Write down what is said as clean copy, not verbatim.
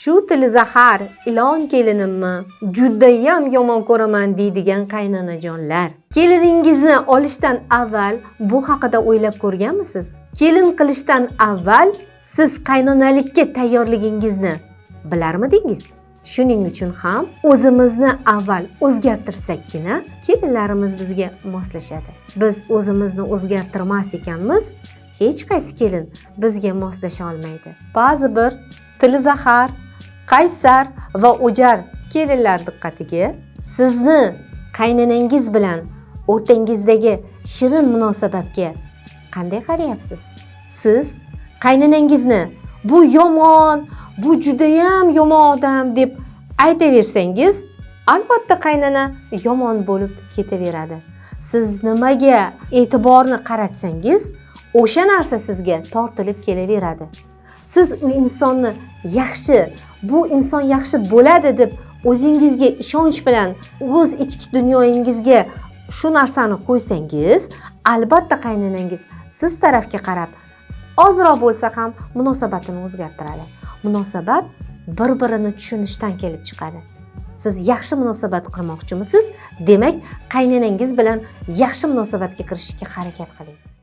shu tili zahar ilon kelinimmi judayam yomon ko'raman deydigan qaynanajonlar, keliningizni olishdan avval bu haqida o'ylab ko'rganmisiz? Kelin qilishdan avval siz qaynonalikka tayyorligingizni bilarmidingiz? Shuning uchun ham o'zimizni avval o'zgartirsakkina kelinlarimiz bizga moslashadi. Biz o'zimizni o'zgartirmas ekanmiz, hech qaysi kelin bizga moslasha olmaydi. Ba'zi bir tili zahar, qaysar va o'jar kelinlar diqqatiga, sizni qaynanangiz bilan o'rtangizdagi shirin munosabatga qanday qarayapsiz? Siz qaynanangizni bu yomon, bu judayam yomon odam deb aytaversangiz, albatta qaynana yomon bo'lib ketaveradi. Siz nimaga e'tiborni qaratsangiz, o'sha narsa sizga tortilib kelaveradi. Siz u insonni yaxshi, bu inson yaxshi bo'ladi deb o'zingizga ishonch bilan o'z ichki dunyoyingizga shu narsani qo'ysangiz, albatta qaynanangiz siz tarafga qarab ozroq bo'lsa ham munosabatini o'zgartiradi. Munosabat bir-birini tushunishdan kelib chiqadi. Siz yaxshi munosabat qurmoqchimisiz? Demak, qaynanangiz bilan yaxshi munosabatga kirishga harakat qiling.